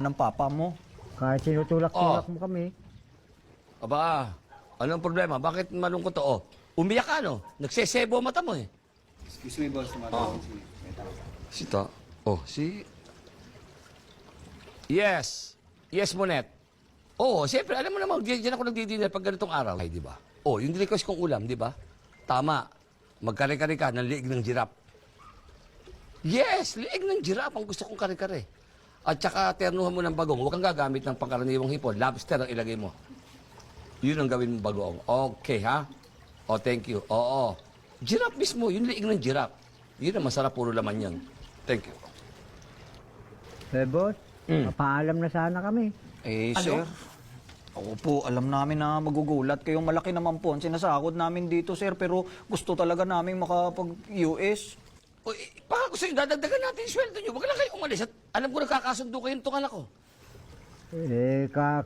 ng papa mo. Kahit sinutulak-tulak mo kami. Aba, anong problema? Bakit malungkot to? Oh, umiyak ka, no? Nagsesebo ang mata mo, eh. Excuse me, boss. Tumatawag si Meta. Sita. Oh, si... Yes. Yes, Monet. Oo, siyempre, alam mo naman, diyan ako nagdi-dinner pag ganitong araw. Ay, di ba? Oh, yung request kong ulam, di ba? Tama. Magkare-kare ka ng liig ng girap. Yes, liig ng girap ang gusto kong kare-kare. At saka ternuhan mo ng bagong. Huwag kang gagamit ng pangkaraniwang hipon. Lobster ang ilagay mo. Yun ang gawin mong bagong. Okay, ha? Oh, thank you. Oo. Girap mismo, yung liig ng girap. Yun ang masarap, puro laman yan. Thank you. Boss, mapaalam na sana kami. Sir. Ako po, alam namin na magugulat kayong malaki naman po ang sinasakot namin dito, sir. Pero gusto talaga namin makapag-US. O, baka gusto nyo, dadagdagan natin yung sweldo nyo. Huwag lang kayo umalis. At alam ko nagkakasundo kayo nitong anak ko.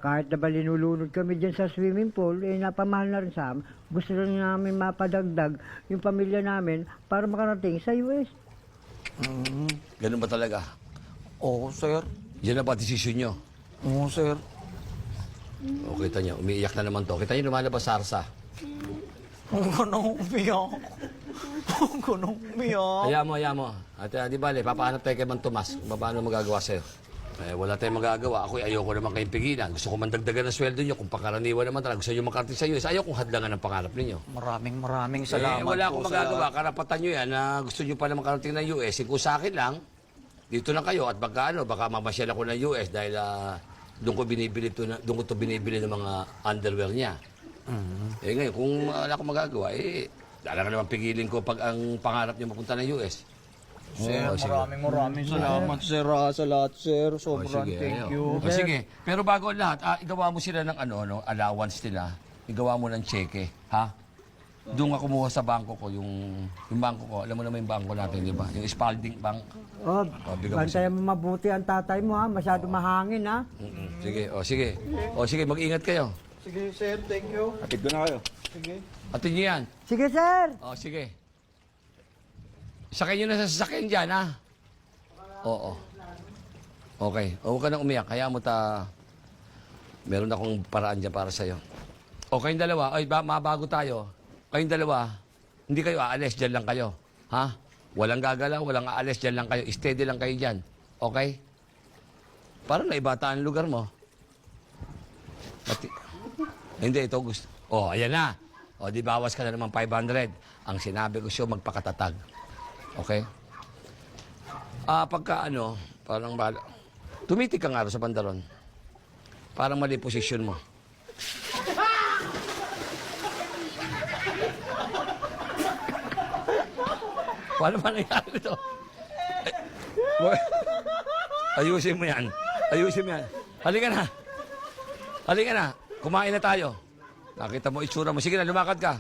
Kahit na ba linulunod kami dyan sa swimming pool, napamahal na rin sa amin. Gusto rin namin mapadagdag yung pamilya namin para makarating sa US. Ganun ba talaga? Oo, sir. Yan na ba desisyon nyo? Oo, sir. O, kita nyo, umiiyak na naman to. Kita nyo lumalabas sarsa. Huwag ka nang umiyak. Huwag ka nang umiyak. Haya mo. At di bale, papahanap tayo kay Mang Tomas kung paano magagawa sa'yo. Wala tayong magagawa. Ako, ayoko naman kayong pigilan. Gusto ko mandagdagan ng sweldo nyo. Kung pangkaraniwan naman talaga, gusto nyo makarating sa US. Ayaw kong hadlangan ng pangarap ninyo. Maraming salamat Wala po akong magagawa. Karapatan nyo yan na gusto nyo pa na makarating ng US. Kung sa akin lang, dito na kayo. At baka mamasyal ako ng US dahil doon ko to binibili ng mga underwear niya. Ngayon, kung wala akong magagawa, dala naman pigilin ko pag ang pangarap niyo mapunta ng US. Sir, sige. maraming salamat, sir. Sa lahat, sir. Sobrang thank you. Sige. Pero bago ang lahat, igawa mo sila ng allowance nila. Igawa mo ng cheque, ha? Doon nga kumuha sa bangko ko, yung bangko ko. Alam mo naman yung bangko natin, di ba? Yung Spalding Bank. Bigyan mo Bantayan mo mabuti ang tatay mo, ha? Masyado mahangin, ha? Sige. Sige, mag-ingat kayo. Sige, sir. Thank you. Hatid ko na kayo. Sige. Atin niyo yan. Sige, sir! Sige. Sakay nyo na sa sasakyan dyan, ha? Oo. Okay. Huwag ka nang umiyak. Kaya mo meron akong paraan dyan para sa'yo. O kayong dalawa, mabago tayo. Kayong dalawa, hindi kayo aalis, dyan lang kayo. Ha? Walang gagalaw, walang aalis, dyan lang kayo. Steady lang kayo dyan. Okay? Parang naibata ang lugar mo. Hindi, ito gusto. Ayan na. Di bawas ka na naman 500. Ang sinabi ko siya, magpakatatag. Okay? Pagka parang tumitig ka nga sa pantalon. Parang mali posisyon mo. Paano ba nangyari ito? Ayusin mo yan. Halika na. Kumain na tayo. Nakita mo itsura mo. Sige na, lumakad ka.